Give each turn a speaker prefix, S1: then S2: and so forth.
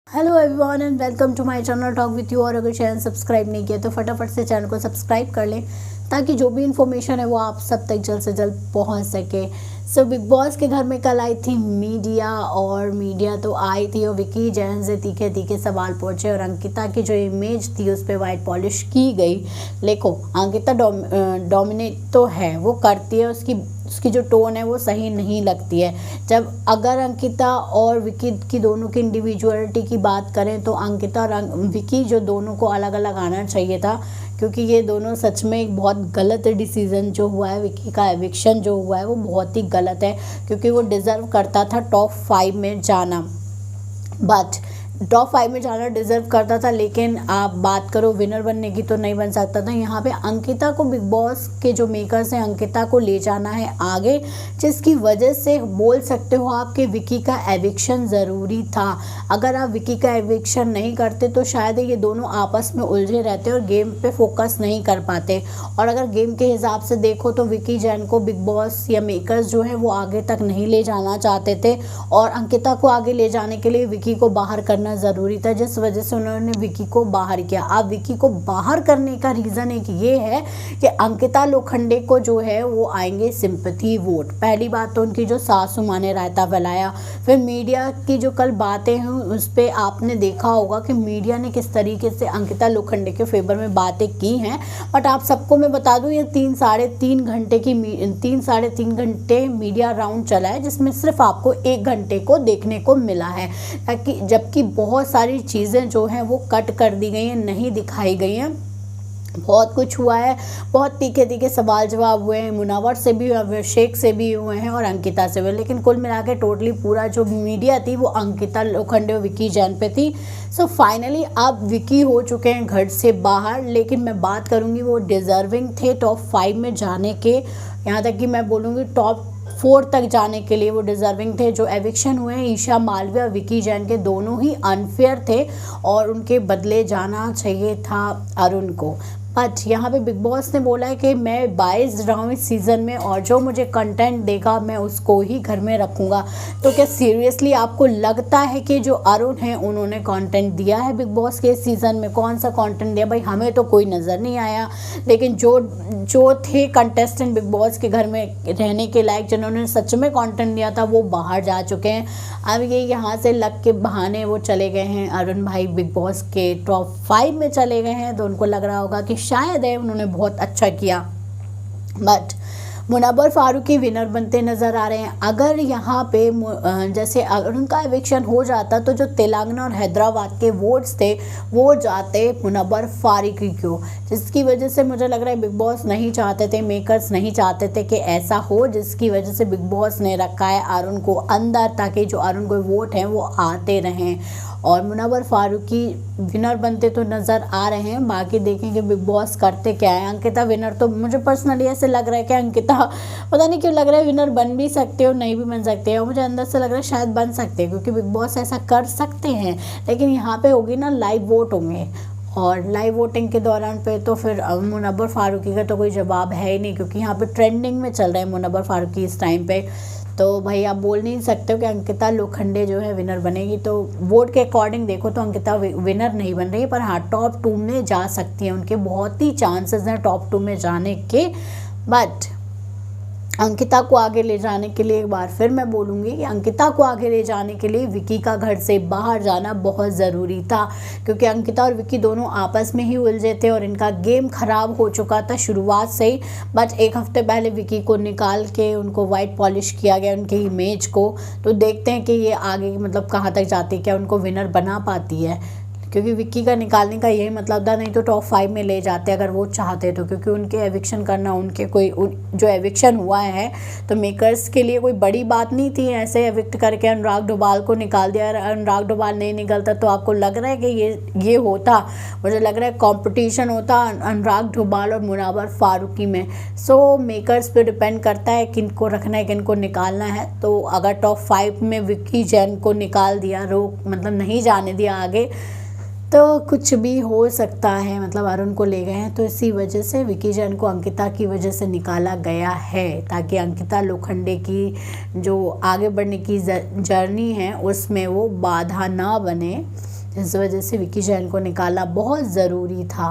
S1: Hello everyone and welcome to my channel talk with you. और अगर channel subscribe नहीं किया तो फटाफट से चैनल को सब्सक्राइब कर लें ताकि जो भी इन्फॉर्मेशन है वो आप सब तक जल्द से जल्द पहुंच सके। सो बिग बॉस के घर में कल आई थी मीडिया तो आई थी और विकी जैन से तीखे तीखे सवाल पूछे और अंकिता की जो इमेज थी उस पर वाइट पॉलिश की गई। देखो अंकिता डोमिनेट तो है, वो करती है, उसकी जो टोन है वो सही नहीं लगती है। जब अगर अंकिता और विकी की दोनों की इंडिविजुअलिटी की बात करें तो अंकिता और विकी जो दोनों को अलग अलग आना चाहिए था, क्योंकि ये दोनों सच में एक बहुत गलत डिसीज़न जो हुआ है, विकी का एविक्शन जो हुआ है वो बहुत ही गलत है, क्योंकि वो डिज़र्व करता था टॉप 5 में जाना। बट टॉप 5 में जाना डिज़र्व करता था, लेकिन आप बात करो विनर बनने की तो नहीं बन सकता था। यहाँ पे अंकिता को बिग बॉस के जो मेकर्स हैं अंकिता को ले जाना है आगे, जिसकी वजह से बोल सकते हो आप कि विकी का एविक्शन ज़रूरी था। अगर आप विकी का एविक्शन नहीं करते तो शायद ये दोनों आपस में उलझे रहते और गेम पे फोकस नहीं कर पाते। और अगर गेम के हिसाब से देखो तो विकी जैन को बिग बॉस या मेकर्स जो है वो आगे तक नहीं ले जाना चाहते थे और अंकिता को आगे ले जाने के लिए विकी को बाहर करना ज़रूरी था, जिस वजह से उन्होंने विकी को बाहर किया। अब विकी को बाहर करने का रीज़न एक ये है कि अंकिता लोखंडे को जो है वो आएंगे सिंपैथी वोट। पहली बात तो उनकी जो सासू माँ ने रायता फैलाया, फिर मीडिया की जो कल बातें हैं उस पर आपने देखा होगा कि मीडिया ने किस तरीके से अंकिता लोखंडे के फेवर में बातें की हैं। बट आप सबको मैं बता दूं ये 3-3.5 घंटे मीडिया राउंड चला है, जिसमें सिर्फ आपको 1 घंटे को देखने को मिला है, ताकि जबकि बहुत सारी चीज़ें जो हैं वो कट कर दी गई हैं, नहीं दिखाई गई हैं। बहुत कुछ हुआ है, बहुत तीखे तीखे सवाल जवाब हुए हैं, मुनावर से भी, अभिषेक से भी हुए हैं और अंकिता से भी, लेकिन कुल मिला के टोटली पूरा जो मीडिया थी वो अंकिता लोखंडे और विकी जैन पे थी। सो फाइनली अब विकी हो चुके हैं घर से बाहर, लेकिन मैं बात करूँगी वो डिज़र्विंग थे टॉप 5 में जाने के, यहाँ तक कि मैं बोलूँगी टॉप 4 तक जाने के लिए वो डिज़र्विंग थे। जो एविक्शन हुए हैं ईशा मालवीय और विकी जैन के, दोनों ही अनफेयर थे और उनके बदले जाना चाहिए था अरुण को। बट यहाँ पे बिग बॉस ने बोला है कि मैं 22 रहा हूँ इस सीज़न में और जो मुझे कंटेंट देगा मैं उसको ही घर में रखूँगा। तो क्या सीरियसली आपको लगता है कि जो अरुण हैं उन्होंने कंटेंट दिया है बिग बॉस के सीज़न में? कौन सा कंटेंट दिया भाई? हमें तो कोई नज़र नहीं आया, लेकिन जो थे कंटेस्टेंट बिग बॉस के घर में रहने के लायक, जिन्होंने सच में कंटेंट दिया था वो बाहर जा चुके हैं। अब ये यहाँ से लग के बहाने वो चले गए हैं, अरुण भाई बिग बॉस के टॉप 5 में चले गए हैं, तो उनको लग रहा होगा कि शायद है उन्होंने बहुत अच्छा किया। बट मुनव्वर फारूकी विनर बनते नज़र आ रहे हैं। अगर यहाँ पे जैसे अगर उनका एविक्शन हो जाता तो जो तेलंगाना और हैदराबाद के वोट्स थे वो जाते मुनव्वर फारूकी को, जिसकी वजह से मुझे लग रहा है बिग बॉस नहीं चाहते थे, मेकर्स नहीं चाहते थे कि ऐसा हो, जिसकी वजह से बिग बॉस ने रखा है अरुण को अंदर, ताकि जो अरुण को वोट हैं वो आते रहें और मुनव्वर फारूकी विनर बनते तो नज़र आ रहे हैं। बाकी देखेंगे बिग बॉस करते क्या है। अंकिता विनर तो मुझे पर्सनली ऐसे लग रहा है कि अंकिता पता नहीं क्यों लग रहा है विनर बन भी सकते हो, नहीं भी बन सकते हैं, और मुझे अंदर से लग रहा है शायद बन सकते हैं, क्योंकि बिग बॉस ऐसा कर सकते हैं। लेकिन यहाँ पे होगी ना लाइव वोट होंगे और लाइव वोटिंग के दौरान पे तो फिर मुनव्वर फारूकी का तो कोई जवाब है ही नहीं, क्योंकि यहाँ पे ट्रेंडिंग में चल रहे हैं मुनव्वर फारूकी इस टाइम पे। तो भाई आप बोल नहीं सकते हो कि अंकिता लोखंडे जो है विनर बनेगी। तो वोट के अकॉर्डिंग देखो तो अंकिता विनर नहीं बन रही है, पर हाँ टॉप 2 में जा सकती है, उनके बहुत ही चांसेस हैं टॉप 2 में जाने के। बट अंकिता को आगे ले जाने के लिए एक बार फिर मैं बोलूँगी कि अंकिता को आगे ले जाने के लिए विकी का घर से बाहर जाना बहुत ज़रूरी था, क्योंकि अंकिता और विकी दोनों आपस में ही उलझे थे और इनका गेम ख़राब हो चुका था शुरुआत से ही। बट एक हफ्ते पहले विकी को निकाल के उनको वाइट पॉलिश किया गया उनकी इमेज को, तो देखते हैं कि ये आगे मतलब कहाँ तक जाती है, क्या उनको विनर बना पाती है, क्योंकि विक्की का निकालने का यही मतलब था, नहीं तो टॉप 5 में ले जाते अगर वो चाहते तो, क्योंकि उनके एविक्शन करना, उनके जो एविक्शन हुआ है तो मेकर्स के लिए कोई बड़ी बात नहीं थी। ऐसे एविक्ट करके अनुराग डोभाल को निकाल दिया, अनुराग डोभाल नहीं निकलता तो आपको लग रहा है कि ये होता, मुझे लग रहा है कंपटीशन होता अनुराग डोभाल और मुनव्वर फारूकी में। सो मेकर्स पे डिपेंड करता है किनको रखना है किनको निकालना है। तो अगर टॉप 5 में विकी जैन को निकाल दिया, मतलब नहीं जाने दिया आगे, तो कुछ भी हो सकता है, मतलब अरुण को ले गए हैं तो इसी वजह से विकी जैन को अंकिता की वजह से निकाला गया है, ताकि अंकिता लोखंडे की जो आगे बढ़ने की जर्नी है उसमें वो बाधा ना बने। जिस वजह से विकी जैन को निकालना बहुत ज़रूरी था।